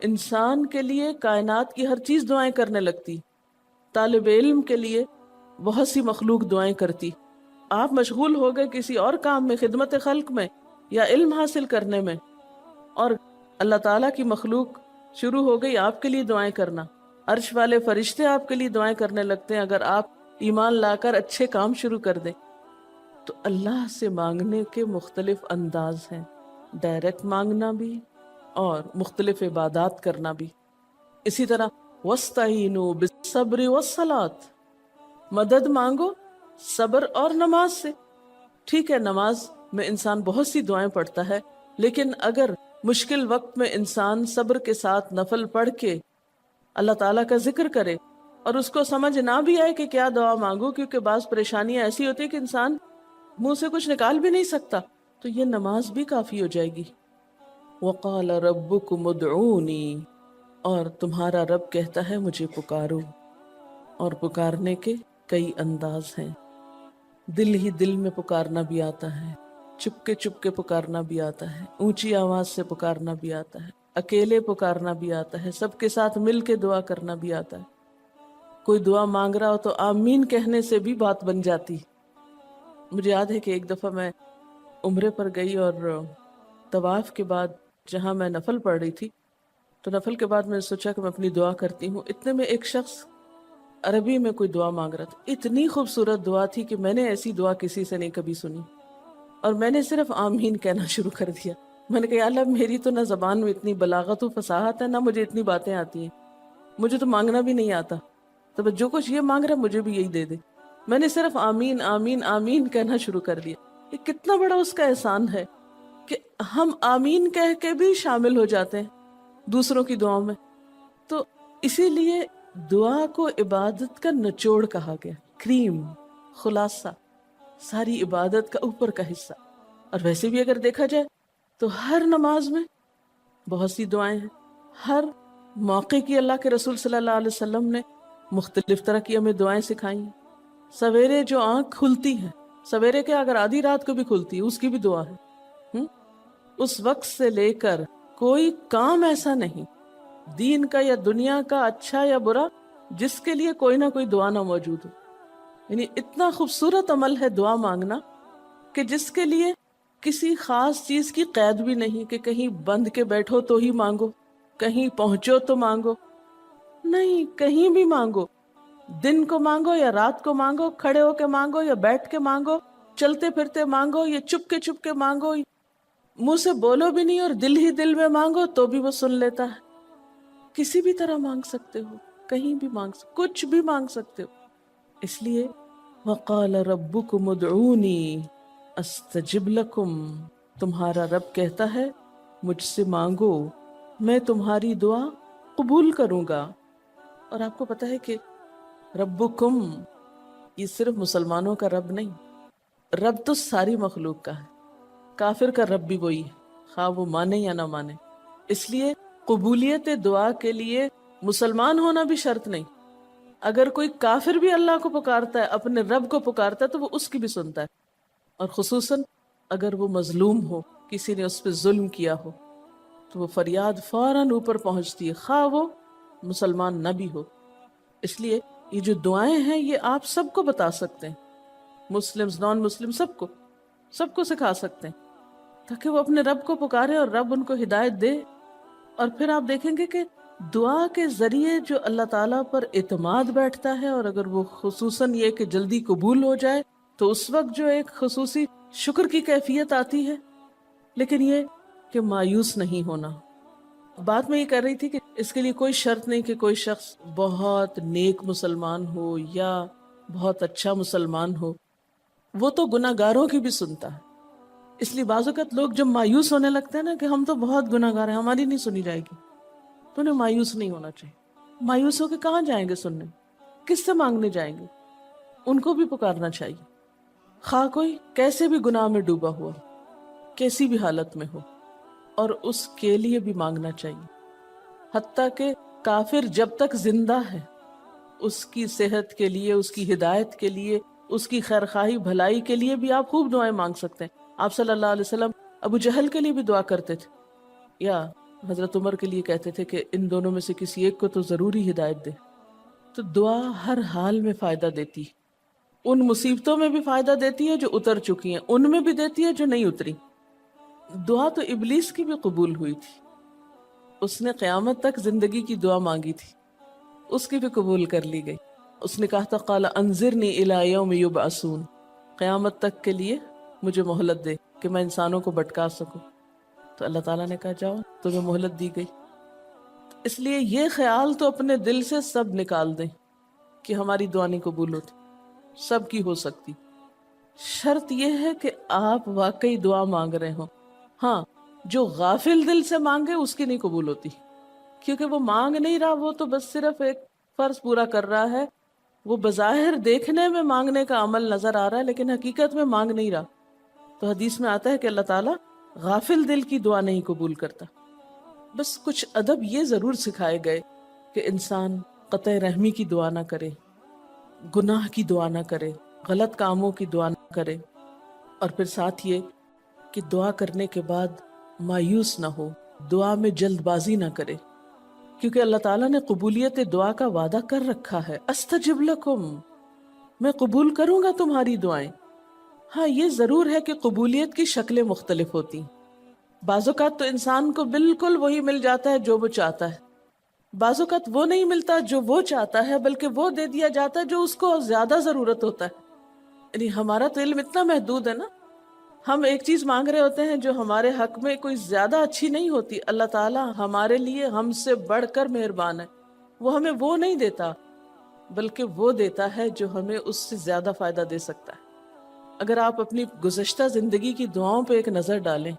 انسان کے لیے کائنات کی ہر چیز دعائیں کرنے لگتی، طالب علم کے لیے بہت سی مخلوق دعائیں کرتی. آپ مشغول ہو گئے کسی اور کام میں، خدمت خلق میں یا علم حاصل کرنے میں، اور اللہ تعالیٰ کی مخلوق شروع ہو گئی آپ کے لیے دعائیں کرنا. عرش والے فرشتے آپ کے لیے دعائیں کرنے لگتے ہیں اگر آپ ایمان لا کر اچھے کام شروع کر دیں. تو اللہ سے مانگنے کے مختلف انداز ہیں، ڈائریکٹ مانگنا بھی اور مختلف عبادات کرنا بھی. اسی طرح وَاسْتَعِینُوا بِالصَّبْرِ وَالصَّلَاةِ، مدد مانگو صبر اور نماز سے. ٹھیک ہے، نماز میں انسان بہت سی دعائیں پڑھتا ہے، لیکن اگر مشکل وقت میں انسان صبر کے ساتھ نفل پڑھ کے اللہ تعالیٰ کا ذکر کرے اور اس کو سمجھ نہ بھی آئے کہ کیا دعا مانگو، کیونکہ بعض پریشانیاں ایسی ہوتی ہیں کہ انسان منہ سے کچھ نکال بھی نہیں سکتا، تو یہ نماز بھی کافی ہو جائے گی. وَقَالَ رَبُّكُمُ ادْعُونِي، اور تمہارا رب کہتا ہے مجھے پکارو. اور پکارنے کے کئی انداز ہیں. دل ہی دل میں پکارنا بھی آتا ہے، چپ کے پکارنا بھی آتا ہے، اونچی آواز سے پکارنا بھی آتا ہے، اکیلے پکارنا بھی آتا ہے، سب کے ساتھ مل کے دعا کرنا بھی آتا ہے. کوئی دعا مانگ رہا ہو تو آمین کہنے سے بھی بات بن جاتی. مجھے یاد ہے کہ ایک دفعہ میں عمرے پر گئی اور طواف کے بعد جہاں میں نفل پڑھ رہی تھی، تو نفل کے بعد میں نے سوچا کہ میں اپنی دعا کرتی ہوں. اتنے میں ایک شخص عربی میں کوئی دعا مانگ رہا تھا. اتنی خوبصورت دعا تھی کہ میں نے ایسی دعا کسی سے نہیں کبھی سنی، اور میں نے صرف آمین کہنا شروع کر دیا. میں نے کہا یا اللہ، میری تو نہ زبان میں اتنی بلاغت و فصاحت ہے، نہ مجھے اتنی باتیں آتی ہیں، مجھے تو مانگنا بھی نہیں آتا، تو بس جو کچھ یہ مانگ رہا مجھے بھی یہی دے دے. میں نے صرف آمین آمین آمین کہنا شروع کر دیا. یہ کتنا بڑا اس کا احسان ہے کہ ہم آمین کہہ کے بھی شامل ہو جاتے ہیں دوسروں کی دعاؤں میں. تو اسی لیے دعا کو عبادت کا نچوڑ کہا گیا، کریم، خلاصہ، ساری عبادت کا اوپر کا حصہ. اور ویسے بھی اگر دیکھا جائے تو ہر نماز میں بہت سی دعائیں ہیں. ہر موقع کی اللہ کے رسول صلی اللہ علیہ وسلم نے مختلف طرح کی ہمیں دعائیں سکھائی ہیں. سویرے جو آنکھ کھلتی ہے، سویرے کے اگر آدھی رات کو بھی کھلتی ہے، اس کی بھی دعا ہے. اس وقت سے لے کر کوئی کام ایسا نہیں دین کا یا دنیا کا، اچھا یا برا، جس کے لیے کوئی نہ کوئی دعا نہ موجود ہو. یعنی اتنا خوبصورت عمل ہے دعا مانگنا کہ جس کے لیے کسی خاص چیز کی قید بھی نہیں کہ کہیں بند کے بیٹھو تو ہی مانگو، کہیں پہنچو تو مانگو. نہیں، کہیں بھی مانگو، دن کو مانگو یا رات کو مانگو، کھڑے ہو کے مانگو یا بیٹھ کے مانگو، چلتے پھرتے مانگو یا چپ کے مانگو، منہ سے بولو بھی نہیں اور دل ہی دل میں مانگو تو بھی وہ سن لیتا ہے. کسی بھی طرح مانگ سکتے ہو، کہیں بھی مانگ سکتے، کچھ بھی مانگ سکتے ہو. اس لیے وَقَالَ رَبُّكُمُ ادْعُونِي أَسْتَجِبْ لَكُمْ، تمہارا رب کہتا ہے مجھ سے مانگو، میں تمہاری دعا قبول کروں گا. اور آپ کو پتا ہے کہ ربکم یہ صرف مسلمانوں کا رب نہیں، رب تو ساری مخلوق کا ہے. کافر کا رب بھی وہی ہے، خواہ وہ مانے یا نہ مانے. اس لیے قبولیت دعا کے لیے مسلمان ہونا بھی شرط نہیں. اگر کوئی کافر بھی اللہ کو پکارتا ہے، اپنے رب کو پکارتا ہے، تو وہ اس کی بھی سنتا ہے. اور خصوصاً اگر وہ مظلوم ہو، کسی نے اس پہ ظلم کیا ہو، تو وہ فریاد فوراً اوپر پہنچتی ہے، خواہ وہ مسلمان نہ بھی ہو. اس لیے یہ جو دعائیں ہیں یہ آپ سب کو بتا سکتے ہیں، مسلم نان مسلم سب کو سکھا سکتے ہیں، تاکہ وہ اپنے رب کو پکارے اور رب ان کو ہدایت دے. اور پھر آپ دیکھیں گے کہ دعا کے ذریعے جو اللہ تعالیٰ پر اعتماد بیٹھتا ہے، اور اگر وہ خصوصاً یہ کہ جلدی قبول ہو جائے، تو اس وقت جو ایک خصوصی شکر کی کیفیت آتی ہے. لیکن یہ کہ مایوس نہیں ہونا. بات میں یہ کر رہی تھی کہ اس کے لیے کوئی شرط نہیں کہ کوئی شخص بہت نیک مسلمان ہو یا بہت اچھا مسلمان ہو، وہ تو گناہ گاروں کی بھی سنتا ہے. اس لیے بعض اوقات لوگ جب مایوس ہونے لگتے ہیں نا کہ ہم تو بہت گناہ گار ہیں، ہماری نہیں سنی جائے گی، تو انہیں مایوس نہیں ہونا چاہیے. مایوس ہو کے کہاں جائیں گے سننے؟ کس سے مانگنے جائیں گے؟ ان کو بھی پکارنا چاہیے، خواہ کوئی کیسے بھی گناہ میں ڈوبا ہوا، کیسی بھی حالت میں ہو، اور اس کے لیے بھی مانگنا چاہیے. حتیٰ کہ کافر جب تک زندہ ہے، اس کی صحت کے لیے، اس کی ہدایت کے لیے، اس کی خیرخواہی بھلائی کے لیے بھی آپ خوب دعائیں مانگ سکتے ہیں. آپ صلی اللہ علیہ وسلم ابو جہل کے لیے بھی دعا کرتے تھے، یا حضرت عمر کے لیے کہتے تھے کہ ان دونوں میں سے کسی ایک کو تو ضروری ہدایت دے. تو دعا ہر حال میں فائدہ دیتی، ان مصیبتوں میں بھی فائدہ دیتی ہے جو اتر چکی ہیں، ان میں بھی دیتی ہے جو نہیں اتری. دعا تو ابلیس کی بھی قبول ہوئی تھی، اس نے قیامت تک زندگی کی دعا مانگی تھی، اس کی بھی قبول کر لی گئی. اس نے کہا تھا قال انظرنی الی یوم یبعثون، قیامت تک کے لیے مجھے مہلت دے کہ میں انسانوں کو بھٹکا سکوں. تو اللہ تعالیٰ نے کہا جاؤ، تمہیں مہلت دی گئی. اس لیے یہ خیال تو اپنے دل سے سب نکال دیں کہ ہماری دعا نہیں قبول ہوتی، سب کی ہو سکتی. شرط یہ ہے کہ آپ واقعی دعا مانگ رہے ہوں. ہاں، جو غافل دل سے مانگے اس کی نہیں قبول ہوتی، کیونکہ وہ مانگ نہیں رہا، وہ تو بس صرف ایک فرض پورا کر رہا ہے. وہ بظاہر دیکھنے میں مانگنے کا عمل نظر آ رہا ہے لیکن حقیقت میں مانگ نہیں رہا. تو حدیث میں آتا ہے کہ اللہ تعالیٰ غافل دل کی دعا نہیں قبول کرتا. بس کچھ ادب یہ ضرور سکھائے گئے کہ انسان قطع رحمی کی دعا نہ کرے، گناہ کی دعا نہ کرے، غلط کاموں کی دعا نہ کرے، اور پھر ساتھ یہ کہ دعا کرنے کے بعد مایوس نہ ہو، دعا میں جلد بازی نہ کرے، کیونکہ اللہ تعالیٰ نے قبولیت دعا کا وعدہ کر رکھا ہے. استجب لکم، میں قبول کروں گا تمہاری دعائیں. ہاں، یہ ضرور ہے کہ قبولیت کی شکلیں مختلف ہوتی. بعض اوقات تو انسان کو بالکل وہی مل جاتا ہے جو وہ چاہتا ہے، بعض اوقات وہ نہیں ملتا جو وہ چاہتا ہے، بلکہ وہ دے دیا جاتا ہے جو اس کو زیادہ ضرورت ہوتا ہے. یعنی ہمارا تو علم اتنا محدود ہے نا، ہم ایک چیز مانگ رہے ہوتے ہیں جو ہمارے حق میں کوئی زیادہ اچھی نہیں ہوتی. اللہ تعالیٰ ہمارے لیے ہم سے بڑھ کر مہربان ہے، وہ ہمیں وہ نہیں دیتا بلکہ وہ دیتا ہے جو ہمیں اس سے زیادہ فائدہ دے سکتا ہے. اگر آپ اپنی گزشتہ زندگی کی دعاؤں پہ ایک نظر ڈالیں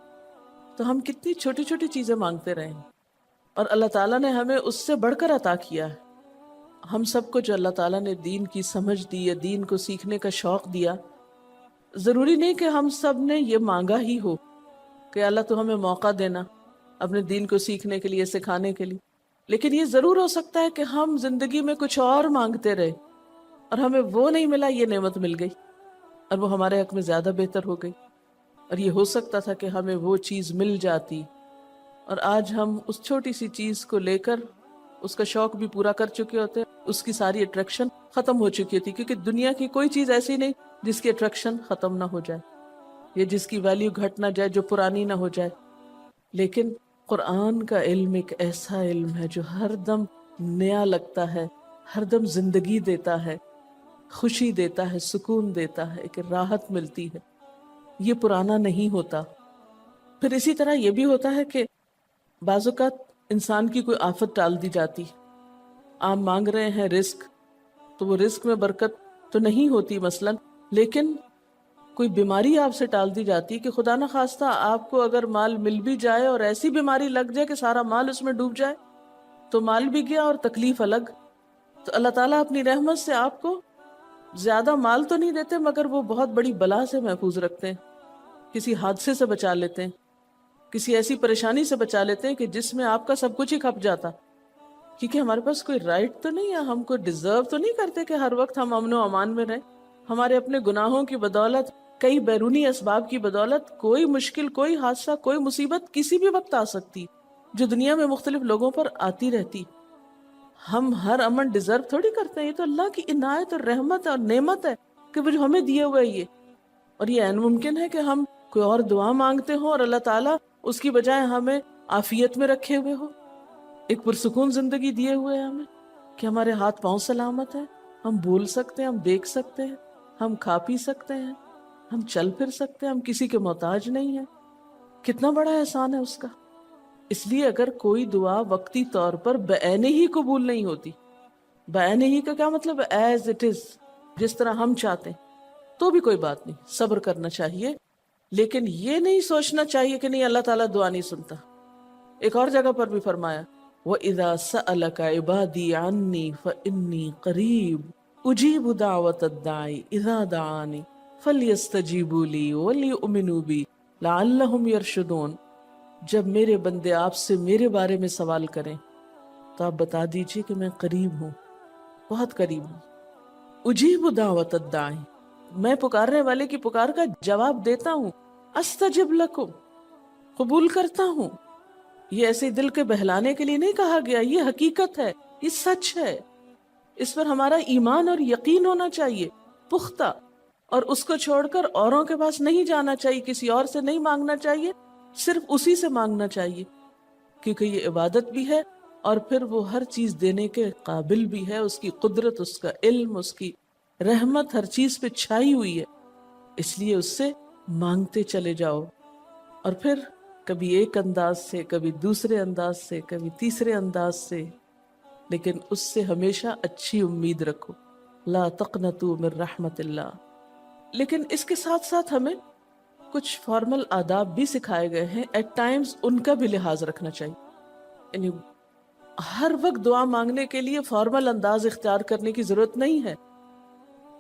تو ہم کتنی چھوٹی چھوٹی چیزیں مانگتے رہے ہیں اور اللہ تعالیٰ نے ہمیں اس سے بڑھ کر عطا کیا ہے. ہم سب کو جو اللہ تعالیٰ نے دین کی سمجھ دی یا دین کو سیکھنے کا شوق دیا، ضروری نہیں کہ ہم سب نے یہ مانگا ہی ہو کہ اللہ تو ہمیں موقع دینا اپنے دین کو سیکھنے کے لیے، سکھانے کے لیے. لیکن یہ ضرور ہو سکتا ہے کہ ہم زندگی میں کچھ اور مانگتے رہے اور ہمیں وہ نہیں ملا، یہ نعمت مل گئی اور وہ ہمارے حق میں زیادہ بہتر ہو گئی. اور یہ ہو سکتا تھا کہ ہمیں وہ چیز مل جاتی اور آج ہم اس چھوٹی سی چیز کو لے کر اس کا شوق بھی پورا کر چکے ہوتے، اس کی ساری اٹریکشن ختم ہو چکی تھی. کیونکہ دنیا کی کوئی چیز ایسی نہیں جس کی اٹریکشن ختم نہ ہو جائے یا جس کی ویلیو گھٹ نہ جائے، جو پرانی نہ ہو جائے. لیکن قرآن کا علم ایک ایسا علم ہے جو ہر دم نیا لگتا ہے، ہر دم زندگی دیتا ہے، خوشی دیتا ہے، سکون دیتا ہے، ایک راحت ملتی ہے. یہ پرانا نہیں ہوتا. پھر اسی طرح یہ بھی ہوتا ہے کہ بعض اوقات انسان کی کوئی آفت ٹال دی جاتی. آپ مانگ رہے ہیں رزق، تو وہ رزق میں برکت تو نہیں ہوتی مثلاً، لیکن کوئی بیماری آپ سے ٹال دی جاتی کہ خدا نہ خواستہ آپ کو اگر مال مل بھی جائے اور ایسی بیماری لگ جائے کہ سارا مال اس میں ڈوب جائے تو مال بھی گیا اور تکلیف الگ. تو اللہ تعالیٰ اپنی رحمت سے آپ کو زیادہ مال تو نہیں دیتے مگر وہ بہت بڑی بلا سے محفوظ رکھتے ہیں، کسی حادثے سے بچا لیتے ہیں، کسی ایسی پریشانی سے بچا لیتے ہیں کہ جس میں آپ کا سب کچھ ہی کھپ جاتا. کیونکہ ہمارے پاس کوئی رائٹ تو نہیں ہے، ہم کو ڈیزرو تو نہیں کرتے کہ ہر وقت ہم امن و امان میں رہیں. ہمارے اپنے گناہوں کی بدولت، کئی بیرونی اسباب کی بدولت کوئی مشکل، کوئی حادثہ، کوئی مصیبت کسی بھی وقت آ سکتی جو دنیا میں مختلف لوگوں پر آتی رہتی. ہم ہر امن ڈیزرو تھوڑی کرتے ہیں، یہ تو اللہ کی عنایت اور رحمت اور نعمت ہے کہ وہ جو ہمیں دیے ہوئے یہ. اور یہ عین ممکن ہے کہ ہم کوئی اور دعا مانگتے ہوں اور اللہ تعالیٰ اس کی بجائے ہمیں عافیت میں رکھے ہوئے ہو، ایک پرسکون زندگی دیے ہوئے ہیں ہمیں کہ ہمارے ہاتھ پاؤں سلامت ہیں، ہم بول سکتے ہیں، ہم دیکھ سکتے ہیں، ہم کھا پی سکتے ہیں، ہم چل پھر سکتے ہیں، ہم کسی کے محتاج نہیں ہیں. کتنا بڑا احسان ہے اس کا. اس لیے اگر کوئی دعا وقتی طور پر بعین ہی قبول نہیں ہوتی، بعین ہی کا کیا مطلب ہے؟ ایز اٹ از، جس طرح ہم چاہتے ہیں، تو بھی کوئی بات نہیں، صبر کرنا چاہیے. لیکن یہ نہیں سوچنا چاہیے کہ نہیں اللہ تعالیٰ دعا نہیں سنتا. ایک اور جگہ پر بھی فرمایا وَإِذَا سَأَلَكَ عِبَادِي عَنِّي فَإِنِّي قَرِيبٌ أُجِيبُ دَعْوَةَ الدَّاعِ إِذَا دَعَانِ فَلْيَسْتَجِيبُوا لِي وَلْيُؤْمِنُوا بِي لَعَلَّهُمْ يَرْشُدُونَ. جب میرے بندے آپ سے میرے بارے میں سوال کریں تو آپ بتا دیجئے کہ میں قریب ہوں، بہت قریب ہوں. اجیب دعوت الداعی، میں پکارنے والے کی پکار کا جواب دیتا ہوں. استجب لکم، قبول کرتا ہوں. یہ ایسے دل کے بہلانے کے لیے نہیں کہا گیا، یہ حقیقت ہے، یہ سچ ہے، اس پر ہمارا ایمان اور یقین ہونا چاہیے پختہ، اور اس کو چھوڑ کر اوروں کے پاس نہیں جانا چاہیے، کسی اور سے نہیں مانگنا چاہیے، صرف اسی سے مانگنا چاہیے، کیونکہ یہ عبادت بھی ہے اور پھر وہ ہر چیز دینے کے قابل بھی ہے، اس کی قدرت، اس کا علم، اس کی رحمت ہر چیز پہ چھائی ہوئی ہے، اس لیے اس سے مانگتے چلے جاؤ، اور پھر کبھی ایک انداز سے، کبھی دوسرے انداز سے، کبھی تیسرے انداز سے، لیکن اس سے ہمیشہ اچھی امید رکھو، لا تقنطوا من رحمت اللہ۔ لیکن اس کے ساتھ ساتھ ہمیں کچھ فارمل آداب بھی سکھائے گئے ہیں، ایٹ ٹائمز ان کا بھی لحاظ رکھنا چاہیے، یعنی ہر وقت دعا مانگنے کے لیے فارمل انداز اختیار کرنے کی ضرورت نہیں ہے۔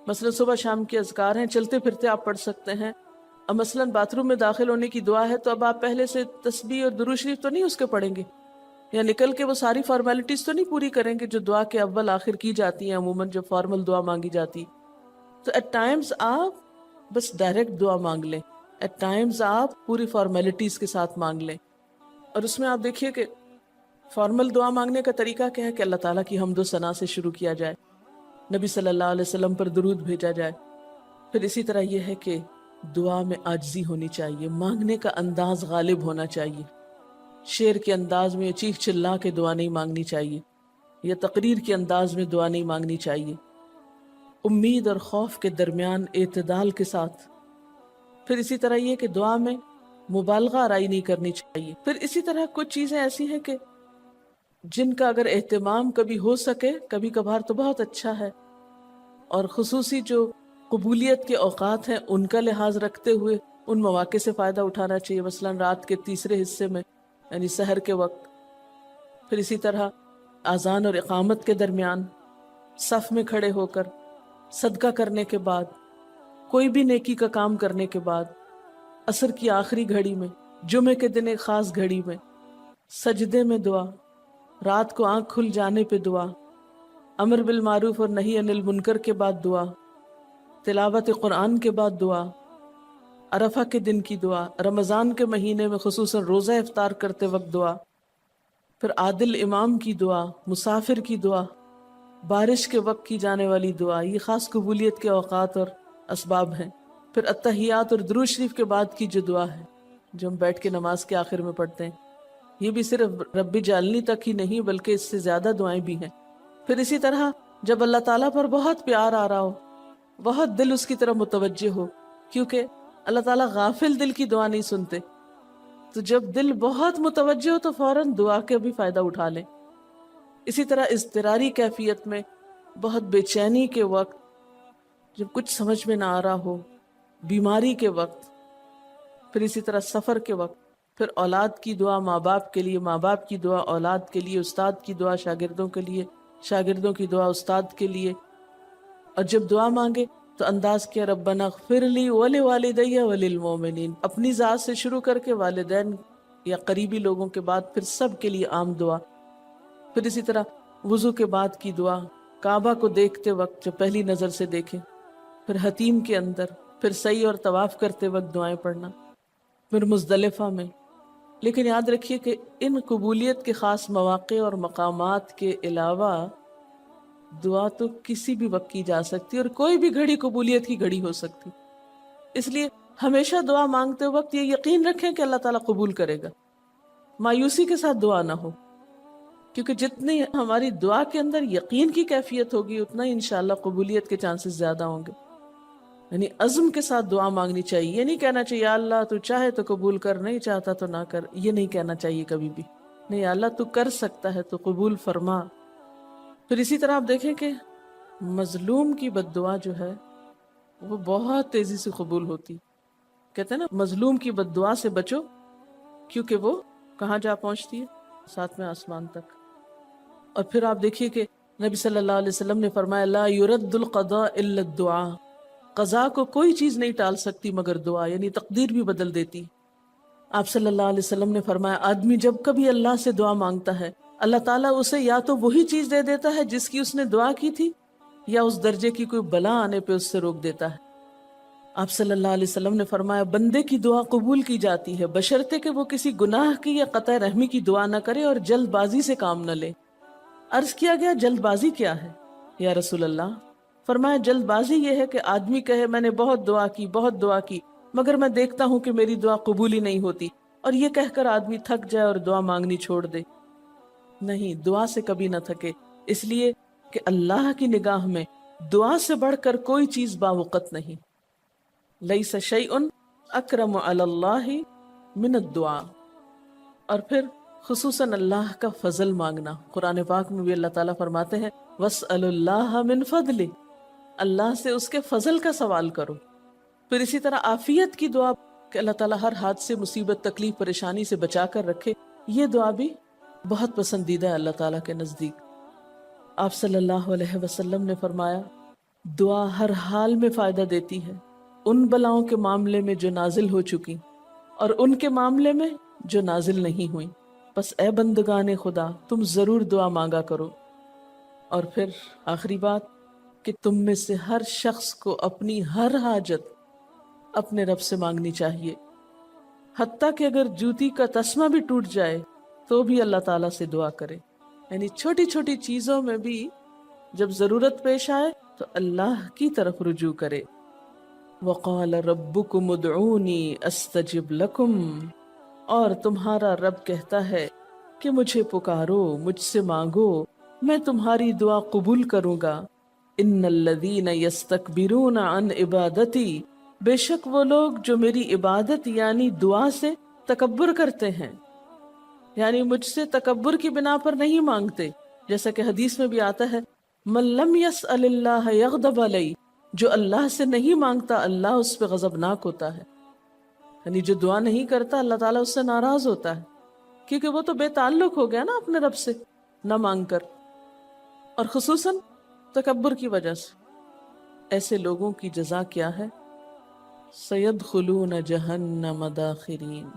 مثلا صبح شام کے اذکار ہیں، چلتے پھرتے آپ پڑھ سکتے ہیں، اب مثلا باتھ روم میں داخل ہونے کی دعا ہے تو اب آپ پہلے سے تسبیح اور درود شریف تو نہیں اس کے پڑھیں گے، یا نکل کے وہ ساری فارمیلٹیز تو نہیں پوری کریں گے جو دعا کے اول آخر کی جاتی ہیں عموماً جب فارمل دعا مانگی جاتی۔ تو ایٹ ٹائمز آپ بس ڈائریکٹ دعا مانگ لیں، ایٹ ٹائمز آپ پوری فارمیلٹیز کے ساتھ مانگ لیں، اور اس میں آپ دیکھیے کہ فارمل دعا مانگنے کا طریقہ کیا ہے کہ اللہ تعالیٰ کی حمد و ثنا سے شروع کیا جائے، نبی صلی اللہ علیہ وسلم پر درود بھیجا جائے، پھر اسی طرح یہ ہے کہ دعا میں عاجزی ہونی چاہیے، مانگنے کا انداز غالب ہونا چاہیے، شعر کے انداز میں چیخ چلا کے دعا نہیں مانگنی چاہیے، یا تقریر کے انداز میں دعا نہیں مانگنی چاہیے، امید اور خوف کے درمیان اعتدال کے ساتھ، پھر اسی طرح یہ کہ دعا میں مبالغہ آرائی نہیں کرنی چاہیے، پھر اسی طرح کچھ چیزیں ایسی ہیں کہ جن کا اگر اہتمام کبھی ہو سکے، کبھی کبھار تو بہت اچھا ہے، اور خصوصی جو قبولیت کے اوقات ہیں ان کا لحاظ رکھتے ہوئے ان مواقع سے فائدہ اٹھانا چاہیے، مثلا رات کے تیسرے حصے میں یعنی سحر کے وقت، پھر اسی طرح اذان اور اقامت کے درمیان، صف میں کھڑے ہو کر، صدقہ کرنے کے بعد، کوئی بھی نیکی کا کام کرنے کے بعد، عصر کی آخری گھڑی میں، جمعے کے دن ایک خاص گھڑی میں، سجدے میں دعا، رات کو آنکھ کھل جانے پہ دعا، امر بالمعروف اور نہی عن المنکر کے بعد دعا، تلاوت قرآن کے بعد دعا، عرفہ کے دن کی دعا، رمضان کے مہینے میں خصوصاً روزہ افطار کرتے وقت دعا، پھر عادل امام کی دعا، مسافر کی دعا، بارش کے وقت کی جانے والی دعا، یہ خاص قبولیت کے اوقات اور اسباب ہیں، پھر التحیات اور درود شریف کے بعد کی جو دعا ہے جو ہم بیٹھ کے نماز کے آخر میں پڑھتے ہیں، یہ بھی صرف رب جعلنی تک ہی نہیں بلکہ اس سے زیادہ دعائیں بھی ہیں۔ پھر اسی طرح جب اللہ تعالیٰ پر بہت پیار آ رہا ہو، بہت دل اس کی طرف متوجہ ہو، کیونکہ اللہ تعالیٰ غافل دل کی دعا نہیں سنتے، تو جب دل بہت متوجہ ہو تو فوراً دعا کے بھی فائدہ اٹھا لیں۔ اسی طرح اضطراری کیفیت میں، بہت بے چینی کے وقت، جب کچھ سمجھ میں نہ آ رہا ہو، بیماری کے وقت، پھر اسی طرح سفر کے وقت، پھر اولاد کی دعا ماں باپ کے لیے، ماں باپ کی دعا اولاد کے لیے، استاد کی دعا شاگردوں کے لیے، شاگردوں کی دعا استاد کے لیے، اور جب دعا مانگے تو انداز کیا ربنا اغفر لی ولوالدی وللمؤمنین، اپنی ذات سے شروع کر کے والدین یا قریبی لوگوں کے بعد پھر سب کے لیے عام دعا، پھر اسی طرح وضو کے بعد کی دعا، کعبہ کو دیکھتے وقت جو پہلی نظر سے دیکھیں، پھر حتیم کے اندر، پھر سعی اور طواف کرتے وقت دعائیں پڑھنا، پھر مزدلفہ میں۔ لیکن یاد رکھیے کہ ان قبولیت کے خاص مواقع اور مقامات کے علاوہ دعا تو کسی بھی وقت کی جا سکتی، اور کوئی بھی گھڑی قبولیت کی گھڑی ہو سکتی، اس لیے ہمیشہ دعا مانگتے وقت یہ یقین رکھیں کہ اللہ تعالیٰ قبول کرے گا، مایوسی کے ساتھ دعا نہ ہو، کیونکہ جتنی ہماری دعا کے اندر یقین کی کیفیت ہوگی اتنا ہی انشاءاللہ قبولیت کے چانسز زیادہ ہوں گے۔ یعنی عزم کے ساتھ دعا مانگنی چاہیے، یہ نہیں کہنا چاہیے یا اللہ تو چاہے تو قبول کر، نہیں چاہتا تو نہ کر، یہ نہیں کہنا چاہیے کبھی بھی، نہیں یا اللہ تو کر سکتا ہے تو قبول فرما۔ پھر اسی طرح آپ دیکھیں کہ مظلوم کی بد دعا جو ہے وہ بہت تیزی سے قبول ہوتی، کہتے ہیں نا مظلوم کی بد دعا سے بچو کیونکہ وہ کہاں جا پہنچتی ہے، ساتویں آسمان تک۔ اور پھر آپ دیکھیے کہ نبی صلی اللہ علیہ وسلم نے فرمایا لا يرد القضاء الا الدعاء، قضاء کو کوئی چیز نہیں ٹال سکتی مگر دعا، یعنی تقدیر بھی بدل دیتی۔ آپ صلی اللہ علیہ وسلم نے فرمایا آدمی جب کبھی اللہ سے دعا مانگتا ہے اللہ تعالیٰ اسے یا تو وہی چیز دے دیتا ہے جس کی اس نے دعا کی تھی، یا اس درجے کی کوئی بلا آنے پہ اس سے روک دیتا ہے۔ آپ صلی اللہ علیہ وسلم نے فرمایا بندے کی دعا قبول کی جاتی ہے بشرطے کہ وہ کسی گناہ کی یا قطع رحمی کی دعا نہ کرے اور جلد بازی سے کام نہ لے۔ عرض کیا گیا جلد بازی کیا ہے یا رسول اللہ؟ فرمایا جلد بازی یہ ہے کہ آدمی کہے میں نے بہت دعا کی مگر میں دیکھتا ہوں کہ میری دعا قبول ہی نہیں ہوتی، اور یہ کہہ کر آدمی تھک جائے اور دعا مانگنی چھوڑ دے۔ نہیں، دعا سے کبھی نہ تھکے، اس لیے کہ اللہ کی نگاہ میں دعا سے بڑھ کر کوئی چیز باوقت نہیں۔ لیس شیء اکرم علی اللہ من الدعاء۔ اور پھر خصوصاً اللہ کا فضل مانگنا، قرآن پاک میں بھی اللہ تعالیٰ فرماتے ہیں وَاسْأَلُوا اللَّهَ مِنْ فَضْلِهِ، اللہ سے اس کے فضل کا سوال کرو۔ پھر اسی طرح عافیت کی دعا کہ اللہ تعالیٰ ہر حادثے مصیبت تکلیف پریشانی سے بچا کر رکھے، یہ دعا بھی بہت پسندیدہ ہے اللہ تعالیٰ کے نزدیک۔ آپ صلی اللہ علیہ وسلم نے فرمایا دعا ہر حال میں فائدہ دیتی ہے، ان بلاؤں کے معاملے میں جو نازل ہو چکی اور ان کے معاملے میں جو نازل نہیں ہوئی، بس اے بندگان خدا تم ضرور دعا مانگا کرو۔ اور پھر آخری بات کہ تم میں سے ہر شخص کو اپنی ہر حاجت اپنے رب سے مانگنی چاہیے، حتیٰ کہ اگر جوتی کا تسمہ بھی ٹوٹ جائے تو بھی اللہ تعالیٰ سے دعا کرے، یعنی چھوٹی چھوٹی چیزوں میں بھی جب ضرورت پیش آئے تو اللہ کی طرف رجوع کرے۔ وَقَالَ رَبُّكُمُ ادْعُونِي أَسْتَجِبْ لَكُمْ، اور تمہارا رب کہتا ہے کہ مجھے پکارو، مجھ سے مانگو، میں تمہاری دعا قبول کروں گا۔ إِنَّ الَّذِينَ يَسْتَكْبِرُونَ عَنْ عِبَادَتِي، بے شک وہ لوگ جو میری عبادت یعنی دعا سے تکبر کرتے ہیں، یعنی مجھ سے تکبر کی بنا پر نہیں مانگتے، جیسا کہ حدیث میں بھی آتا ہے مَن لَمْ يَسْأَلِ اللَّهَ يَغْضَبْ عَلَيْهِ، جو اللہ سے نہیں مانگتا اللہ اس پہ غضبناک ہوتا ہے، یعنی جو دعا نہیں کرتا اللہ تعالیٰ اس سے ناراض ہوتا ہے، کیونکہ وہ تو بے تعلق ہو گیا نا اپنے رب سے نہ مانگ کر، اور خصوصاً تکبر کی وجہ سے۔ ایسے لوگوں کی جزا کیا ہے؟ سَيَدْخُلُونَ جَهَنَّمَ دَاخِرِينَ،